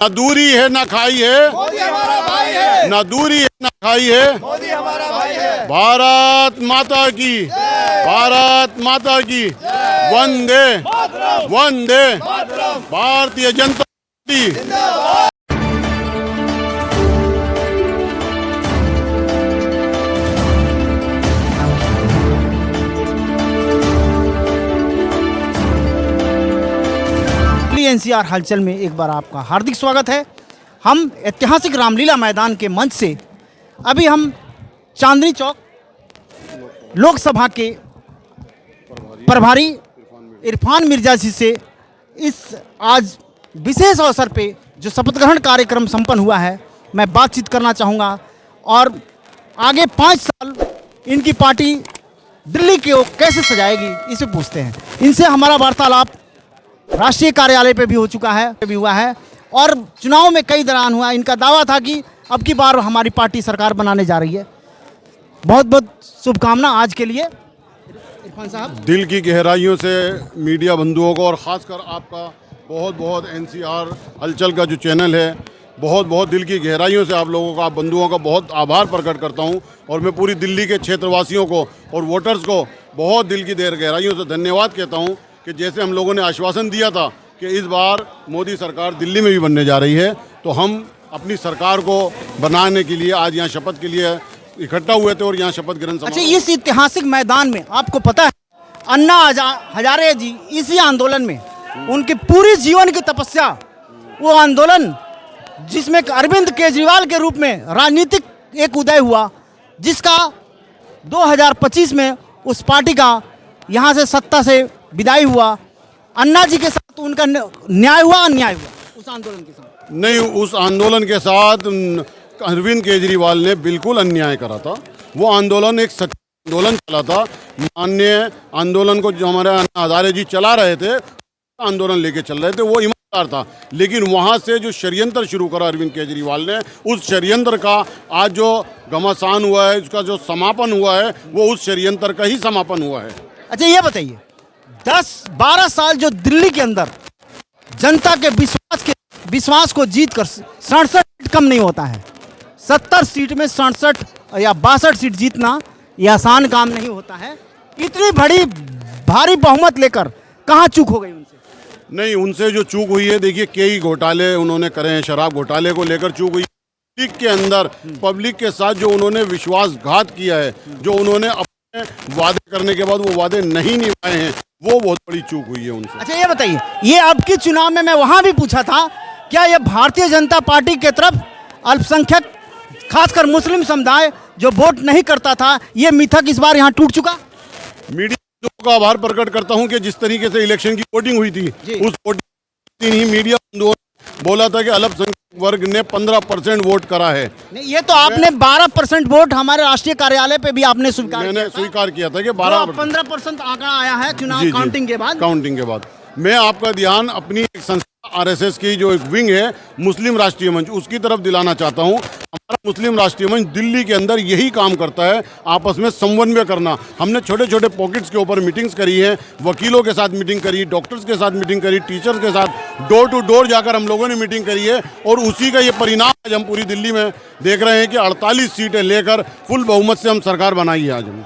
न दूरी है न खाई है, मोदी हमारा भाई है। न दूरी है न खाई है। मोदी हमारा भाई है। भारत माता की, भारत माता की, वंदे वंदे भारतीय जनता पार्टी। एनसीआर हलचल में एक बार आपका हार्दिक स्वागत है। हम ऐतिहासिक रामलीला मैदान के मंच से अभी हम चांदनी चौक लोकसभा के प्रभारी इरफान मिर्जा जी से इस आज विशेष अवसर पे जो शपथ ग्रहण कार्यक्रम संपन्न हुआ है मैं बातचीत करना चाहूँगा और आगे 5 साल इनकी पार्टी दिल्ली को कैसे सजाएगी इसे पूछते हैं। इनसे हमारा वार्तालाप राष्ट्रीय कार्यालय पे भी हो चुका है, हुआ है और चुनाव में कई दौरान हुआ। इनका दावा था कि अब की बार हमारी पार्टी सरकार बनाने जा रही है। बहुत बहुत शुभकामना आज के लिए इरफान साहब। दिल की गहराइयों से मीडिया बंधुओं को और ख़ासकर आपका बहुत बहुत एनसीआर हलचल का जो चैनल है, बहुत बहुत दिल की गहराइयों से आप लोगों का, आप बंधुओं का बहुत आभार प्रकट करता हूं। और मैं पूरी दिल्ली के क्षेत्रवासियों को और वोटर्स को बहुत दिल की गहराइयों से धन्यवाद कहता हूं कि जैसे हम लोगों ने आश्वासन दिया था कि इस बार मोदी सरकार दिल्ली में भी बनने जा रही है, तो हम अपनी सरकार को बनाने के लिए आज यहाँ शपथ के लिए इकट्ठा हुए थे और यहाँ शपथ ग्रहण समारोह। अच्छा, इस ऐतिहासिक मैदान में आपको पता है अन्ना हजारे जी इसी आंदोलन में उनकी पूरी जीवन की तपस्या, वो आंदोलन जिसमें अरविंद केजरीवाल के रूप में राजनीतिक एक उदय हुआ, जिसका 2025 में उस पार्टी का यहाँ से सत्ता से विदाई हुआ। अन्ना जी के साथ उनका न्याय हुआ, अन्याय हुआ उस आंदोलन के साथ? नहीं, उस आंदोलन के साथ अरविंद केजरीवाल ने बिल्कुल अन्याय करा था। वो आंदोलन एक सच्चा आंदोलन चला था। माननीय आंदोलन को जो हमारे अन्ना हजारे जी चला रहे थे, आंदोलन लेके चल रहे थे, वो ईमानदार था। लेकिन वहाँ से जो षड्यंत्र शुरू करा अरविंद केजरीवाल ने, उस षड्यंत्र का आज जो घमासान हुआ है, उसका जो समापन हुआ है, वो उस षड्यंत्र का ही समापन हुआ है। अच्छा, ये बताइए 10-12 साल जो दिल्ली के अंदर जनता के विश्वास को जीत कर 67 सीट कम नहीं होता है। 70 सीट में 67 या 62 सीट जीतना ये आसान काम नहीं होता है। इतनी बड़ी भारी बहुमत लेकर कहाँ चूक हो गई उनसे? नहीं, उनसे जो चूक हुई है, देखिए कई घोटाले उन्होंने करे हैं। शराब घोटाले को लेकर चूक हुई। पब्लिक के अंदर, पब्लिक के साथ जो उन्होंने विश्वासघात किया है, जो उन्होंने अपने वादे करने के बाद वो वादे नहीं निभाए हैं, वो बहुत बड़ी चूक हुई है उनसे। अच्छा, ये बताइए, ये अब के चुनाव में मैं वहाँ भी पूछा था, क्या ये भारतीय जनता पार्टी के तरफ अल्पसंख्यक खासकर मुस्लिम समुदाय जो वोट नहीं करता था, ये मिथक इस बार यहाँ टूट चुका? मीडिया का आभार प्रकट करता हूं कि जिस तरीके से इलेक्शन की वोटिंग हुई थी, उस वोटिंग ही मीडिया बंधुओं ने बोला था कि अल्पसंख्यक वर्ग ने 15% वोट करा है। नहीं, ये तो आपने 12% वोट हमारे राष्ट्रीय कार्यालय पे भी आपने स्वीकार किया था कि 15% आंकड़ा आया है चुनाव काउंटिंग के बाद। मैं आपका ध्यान अपनी एक संस्था आरएसएस की जो एक विंग है मुस्लिम राष्ट्रीय मंच, उसकी तरफ दिलाना चाहता हूं। हमारा मुस्लिम राष्ट्रीय मंच दिल्ली के अंदर यही काम करता है, आपस में समन्वय करना। हमने छोटे छोटे पॉकेट्स के ऊपर मीटिंग्स करी है, वकीलों के साथ मीटिंग करी, डॉक्टर्स के साथ मीटिंग करी, टीचर्स के साथ डोर टू डोर जाकर हम लोगों ने मीटिंग करी है। और उसी का ये परिणाम आज हम पूरी दिल्ली में देख रहे हैं कि 48 सीटें लेकर फुल बहुमत से हम सरकार बनाई है आज हमने।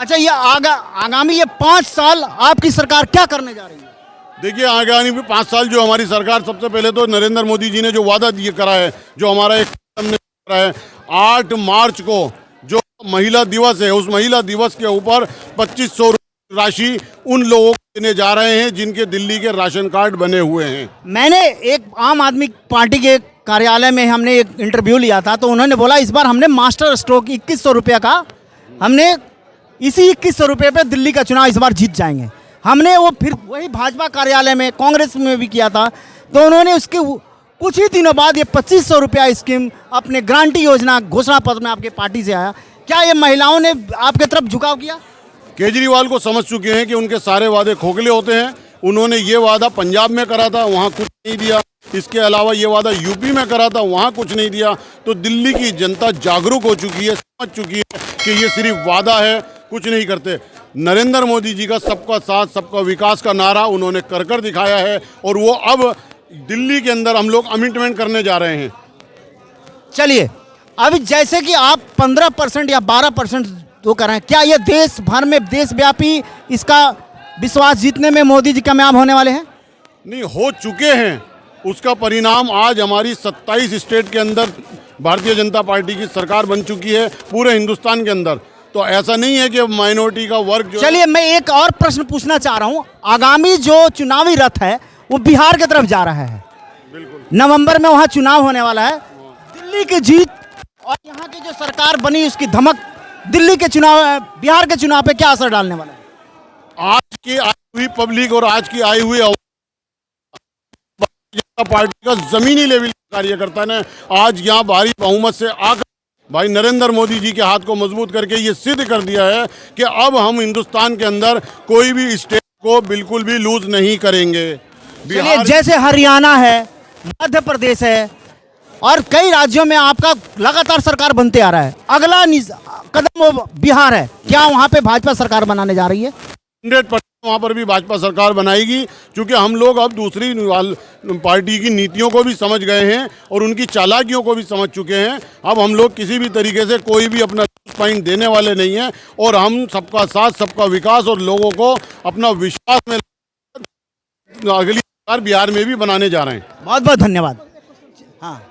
अच्छा, ये आगामी ये 5 साल आपकी सरकार क्या करने जा रही है? देखिए, आगामी 5 साल जो हमारी सरकार, सबसे पहले तो नरेंद्र मोदी जी ने जो वादा दिए करा है, जो हमारा एक हमने करा है, 8 मार्च को जो महिला दिवस है, उस महिला दिवस के ऊपर 2500 राशि उन लोगों को देने जा रहे हैं जिनके दिल्ली के राशन कार्ड बने हुए हैं। मैंने एक आम आदमी पार्टी के कार्यालय में हमने एक इंटरव्यू लिया था, तो उन्होंने बोला इस बार हमने मास्टर स्ट्रोक 2100 रुपये का, हमने इसी 2100 रुपये पे दिल्ली का चुनाव इस बार जीत जाएंगे। हमने वो फिर वही भाजपा कार्यालय में, कांग्रेस में भी किया था, तो उन्होंने उसके कुछ ही दिनों बाद ये 2500 रुपया स्कीम अपने गारंटी योजना घोषणा पत्र में आपके पार्टी से आया। क्या ये महिलाओं ने आपके तरफ झुकाव किया? केजरीवाल को समझ चुके हैं कि उनके सारे वादे खोखले होते हैं। उन्होंने ये वादा पंजाब में करा था, वहाँ कुछ नहीं दिया। इसके अलावा ये वादा यूपी में करा था, वहाँ कुछ नहीं दिया। तो दिल्ली की जनता जागरूक हो चुकी है, समझ चुकी है कि ये सिर्फ वादा है, कुछ नहीं करते। नरेंद्र मोदी जी का सबका साथ सबका विकास का नारा उन्होंने कर दिखाया है और वो अब दिल्ली के अंदर हम लोग अमेंडमेंट करने जा रहे हैं। चलिए, अभी जैसे कि आप 15% या 12% वो कर रहे हैं, क्या ये देश भर में देशव्यापी इसका विश्वास जीतने में मोदी जी कामयाब होने वाले हैं? नहीं, हो चुके हैं। उसका परिणाम आज हमारी 27 स्टेट के अंदर भारतीय जनता पार्टी की सरकार बन चुकी है, पूरे हिंदुस्तान के अंदर। तो ऐसा नहीं है कि माइनॉरिटी का वर्ग जो चलिए, मैं एक और प्रश्न पूछना चाह रहा हूं। आगामी जो चुनावी रथ है वो बिहार की तरफ जा रहा है। बिल्कुल नवंबर में वहां चुनाव होने वाला है। दिल्ली की जीत और यहाँ की जो सरकार बनी उसकी धमक दिल्ली के चुनाव, बिहार के चुनाव पे क्या असर डालने वाला है? आज की आई हुई पब्लिक और आज की आई हुई जनता पार्टी का जमीनी लेवल का कार्यकर्ता ने आज यहाँ भारी बहुमत से आकर भाई नरेंद्र मोदी जी के हाथ को मजबूत करके ये सिद्ध कर दिया है कि अब हम हिंदुस्तान के अंदर कोई भी स्टेट को बिल्कुल भी लूज नहीं करेंगे। चलिए, जैसे हरियाणा है, मध्य प्रदेश है और कई राज्यों में आपका लगातार सरकार बनते आ रहा है, अगला कदम वो बिहार है। क्या वहाँ पे भाजपा सरकार बनाने जा रही है? 100% वहाँ पर भी भाजपा सरकार बनाएगी, क्योंकि हम लोग अब दूसरी पार्टी की नीतियों को भी समझ गए हैं और उनकी चालाकियों को भी समझ चुके हैं। अब हम लोग किसी भी तरीके से कोई भी अपना पॉइंट देने वाले नहीं हैं और हम सबका साथ, सबका विकास और लोगों को अपना विश्वास में अगली सरकार बिहार में भी बनाने जा रहे हैं। बहुत बहुत धन्यवाद। हाँ,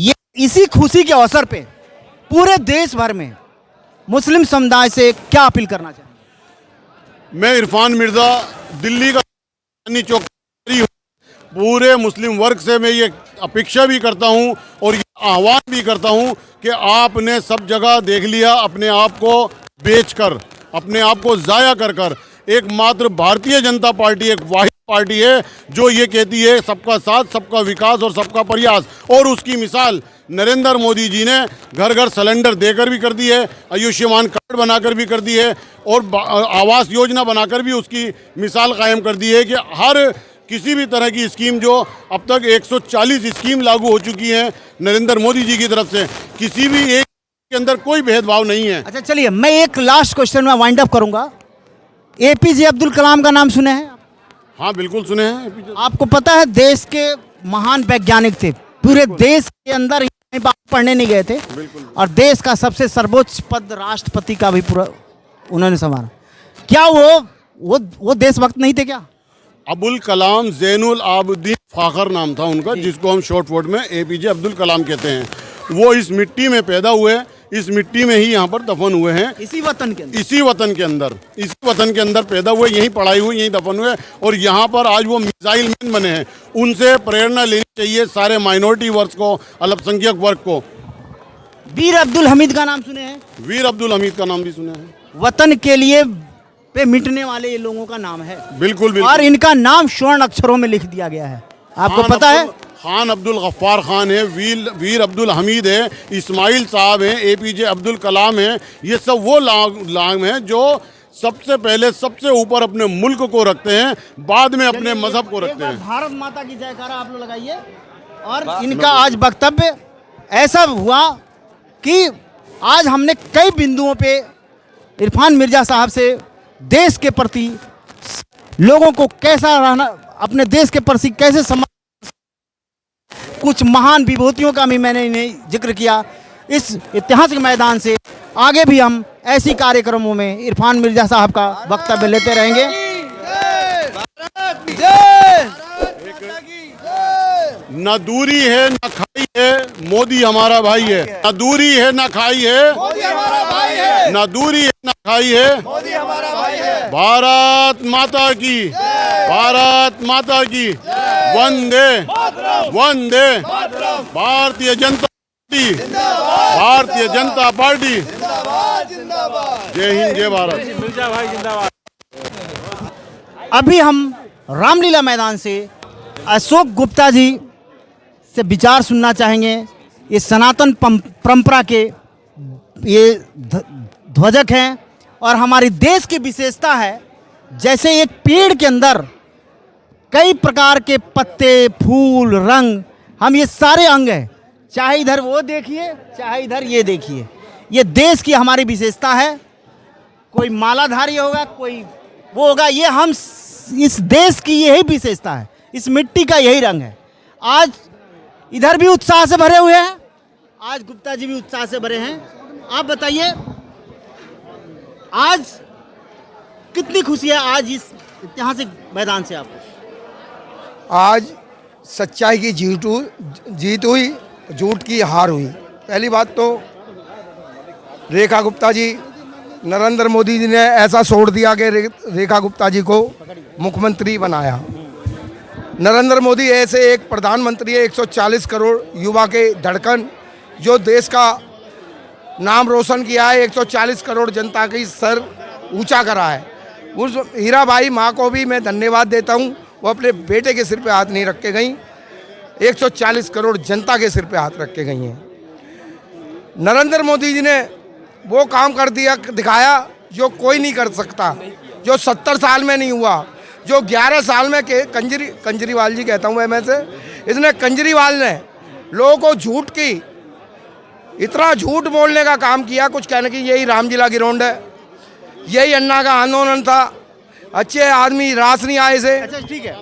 ये इसी खुशी के अवसर पे पूरे देश भर में मुस्लिम समुदाय से क्या अपील करना चाहिए? मैं इरफान मिर्ज़ा, दिल्ली का चांदनी चौक पूरे मुस्लिम वर्ग से मैं ये अपेक्षा भी करता हूँ और ये आह्वान भी करता हूँ कि आपने सब जगह देख लिया, अपने आप को बेचकर, अपने आप को ज़ाया कर कर एकमात्र भारतीय जनता पार्टी एक वाहिद पार्टी है जो ये कहती है सबका साथ, सबका विकास और सबका प्रयास। और उसकी मिसाल नरेंद्र मोदी जी ने घर घर सिलेंडर देकर भी कर दी है, आयुष्मान कार्ड बनाकर भी कर दी है और आवास योजना बनाकर भी उसकी मिसाल कायम कर दी है कि हर किसी भी तरह की स्कीम जो अब तक 140 स्कीम लागू हो चुकी हैं नरेंद्र मोदी जी की तरफ से, किसी भी एक के अंदर कोई भेदभाव नहीं है। अच्छा, चलिए, मैं एक लास्ट क्वेश्चन में वाइंड अप करूंगा। एपीजे अब्दुल कलाम का नाम सुने हैं? हाँ, बिल्कुल सुने हैं। आपको पता है देश के महान वैज्ञानिक थे, पूरे देश के अंदर बात पढ़ने नहीं गए थे और देश का सबसे सर्वोच्च पद राष्ट्रपति का भी पूरा उन्होंने संभाला। क्या वो देशभक्त नहीं थे क्या? अबुल कलाम ज़ैनुल आबिदीन फ़ाखर नाम था उनका, जिसको हम शॉर्ट वर्ड में एपीजे अब्दुल कलाम कहते हैं। वो इस मिट्टी में पैदा हुए, इस मिट्टी में ही यहाँ पर दफन हुए हैं, इसी वतन के अंदर, इसी वतन के अंदर पैदा हुए, यहीं पढ़ाई हुई, यहीं दफन हुए और यहाँ पर आज वो मिसाइल मैन बने हैं। उनसे प्रेरणा लेनी चाहिए सारे माइनॉरिटी वर्ग को, अल्पसंख्यक वर्ग को। वीर अब्दुल हमीद का नाम सुने हैं? वीर अब्दुल हमीद का नाम भी सुने हैं। वतन के लिए पे मिटने वाले ये लोगों का नाम है। बिल्कुल बिल्कुल। और इनका नाम स्वर्ण अक्षरों में लिख दिया गया है। आपको पता है? खान अब्दुल गफ्फार खान है, वीर अब्दुल हमीद है, इस्माइल साहब हैं, एपीजे अब्दुल कलाम हैं। ये सब वो लाम हैं जो सबसे पहले सबसे ऊपर अपने मुल्क को रखते हैं, बाद में अपने मजहब को रखते हैं। भारत माता की जयकारा आप लोग लगाइए। और इनका आज वक्तव्य ऐसा हुआ कि आज हमने कई बिंदुओं पे इरफान मिर्ज़ा साहब से देश के प्रति, लोगों को कैसा रहना, अपने देश के प्रति कैसे समाज, कुछ महान विभूतियों का भी मैंने इन्हें जिक्र किया। इस ऐतिहासिक मैदान से आगे भी हम ऐसी कार्यक्रमों में इरफान मिर्ज़ा साहब का वक्तव्य लेते रहेंगे। न दूरी है न खाई है, मोदी हमारा भाई है। न दूरी है न खाई है, मोदी हमारा भाई है। न दूरी है न खाई है, मोदी हमारा भाई है। भारत माता की, भारत माता की, वंदे वंदे। Bharatiya Janata party, Bharatiya Janata party. जय हिंद, जय भारत। अभी हम रामलीला मैदान से अशोक गुप्ता जी से विचार सुनना चाहेंगे। ये सनातन परंपरा के ये ध्वजक हैं और हमारी देश की विशेषता है, जैसे एक पेड़ के अंदर कई प्रकार के पत्ते, फूल, रंग, हम ये सारे अंग हैं। चाहे इधर वो देखिए, चाहे इधर ये देखिए, ये देश की हमारी विशेषता है। कोई मालाधारी होगा, कोई वो होगा, ये हम इस देश की यही विशेषता है, इस मिट्टी का यही रंग है। आज इधर भी उत्साह से भरे हुए हैं, आज गुप्ता जी भी उत्साह से भरे हैं। आप बताइए, आज कितनी खुशी है आज इस ऐतिहासिक मैदान से आपको? आज सच्चाई की जीत हुई, झूठ की हार हुई। पहली बात तो रेखा गुप्ता जी, नरेंद्र मोदी जी ने ऐसा छोड़ दिया कि रेखा गुप्ता जी को मुख्यमंत्री बनाया। नरेंद्र मोदी ऐसे एक प्रधानमंत्री है, 140 करोड़ युवा के धड़कन, जो देश का नाम रोशन किया है, 140 करोड़ जनता की सर ऊंचा करा है। उस हीराबाई माँ को भी मैं धन्यवाद देता हूँ, वो अपने बेटे के सिर पे हाथ नहीं रख के गई, 140 करोड़ जनता के सिर पे हाथ रख के गई हैं। नरेंद्र मोदी जी ने वो काम कर दिया, दिखाया जो कोई नहीं कर सकता, जो 70 साल में नहीं हुआ, जो 11 साल में के कंजरीवाल जी कहता हूँ मैं से, इसने कंजरीवाल ने लोगों को झूठ की, इतना झूठ बोलने का काम किया, कुछ कहने की यही रामजिला गिरोंड है, यही अन्ना का आंदोलन था, अच्छे आदमी रास नहीं आए से। अच्छा ठीक है,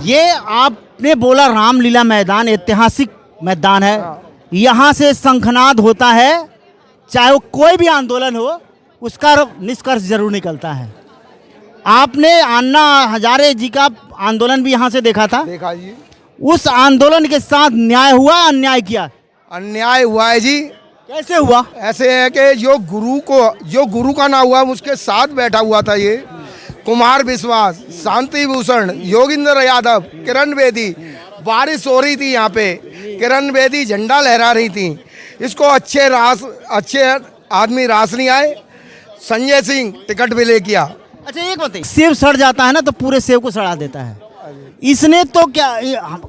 ये आपने बोला रामलीला मैदान ऐतिहासिक मैदान है, यहाँ से शंखनाद होता है, चाहे वो कोई भी आंदोलन हो उसका निष्कर्ष जरूर निकलता है। आपने अन्ना हजारे जी का आंदोलन भी यहाँ से देखा था, देखा जी। उस आंदोलन के साथ न्याय हुआ, अन्याय किया? अन्याय हुआ है जी। कैसे हुआ? ऐसे है कि जो गुरु का ना हुआ, उसके साथ बैठा हुआ था ये कुमार विश्वास, शांति भूषण, योगिंदर यादव, किरण बेदी, बारिश हो रही थी यहाँ पे, किरण बेदी झंडा लहरा रही थी, इसको अच्छे आदमी रास नहीं आए, संजय सिंह टिकट भी ले किया। अच्छा एक बताइए, सेब सड़ जाता है ना तो पूरे सेब को सड़ा देता है, इसने तो क्या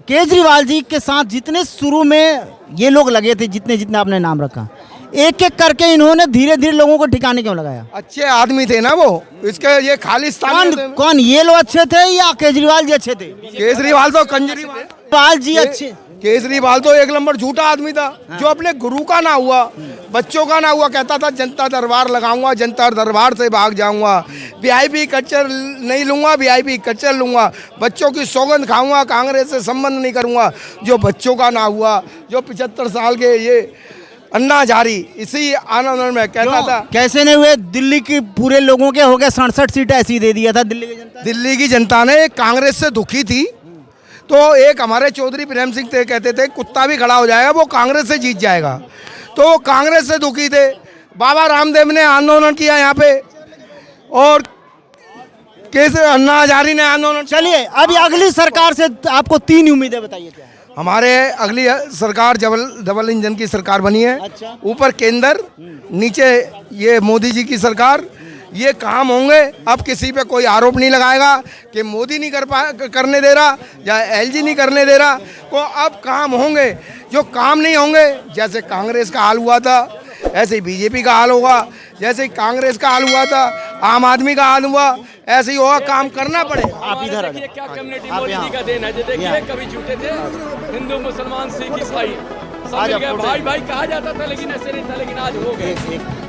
केजरीवाल जी के साथ जितने शुरू में ये लोग लगे थे, जितने आपने नाम रखा, एक एक करके इन्होंने धीरे धीरे लोगों को ठिकाने क्यों लगाया? अच्छे आदमी थे ना वो, इसके ये खालिस्तान कौन ये लोग अच्छे थे या केजरीवाल जी अच्छे थे? केजरीवाल तो कंजरीवाल जी अच्छे, केजरीवाल तो एक नंबर झूठा आदमी था। जो अपने गुरु का ना हुआ, बच्चों का ना हुआ, कहता था जनता दरबार लगाऊंगा, जनता दरबार से भाग जाऊंगा, वीआईपी कल्चर नहीं लूंगा, वीआईपी कल्चर लूंगा, बच्चों की सौगंध खाऊंगा, कांग्रेस से संबंध नहीं करूंगा। जो बच्चों का ना हुआ, जो 75 साल के ये अन्ना हजारी, इसी आंदोलन में कहता था। कैसे नहीं हुए? दिल्ली की पूरे लोगों के हो गए 67 सीटें ऐसी दे दिया था दिल्ली की जनता। दिल्ली की जनता ने कांग्रेस से दुखी थी, तो एक हमारे चौधरी प्रेम सिंह थे, कहते थे कुत्ता भी खड़ा हो जाएगा वो कांग्रेस से जीत जाएगा, तो कांग्रेस से दुखी थे। बाबा रामदेव ने आंदोलन किया यहाँ पे, और कैसे अन्ना हजारी ने आंदोलन। चलिए अभी अगली सरकार से आपको 3 उम्मीदें बताइए क्या है? हमारे अगली सरकार डबल इंजन की सरकार बनी है। अच्छा। ऊपर केंद्र, नीचे ये मोदी जी की सरकार, ये काम होंगे। अब किसी पे कोई आरोप नहीं लगाएगा कि मोदी नहीं करने दे रहा या एलजी नहीं करने दे रहा, तो अब काम होंगे। जो काम नहीं होंगे, जैसे कांग्रेस का हाल हुआ था ऐसे ही बीजेपी का हाल होगा, जैसे कांग्रेस का हाल हुआ था आम आदमी का हाल हुआ, ऐसे ही होगा। काम करना पड़ेगा। आप इधर देखिए क्या कम्युनिटी मोदी जी का देन है। जो देखिए कभी छूटे थे हिंदू मुसलमान सिख ईसाई सब मिल गए, भाई भाई कहा जाता था, लेकिन ऐसे नहीं था, लेकिन आज हो गए।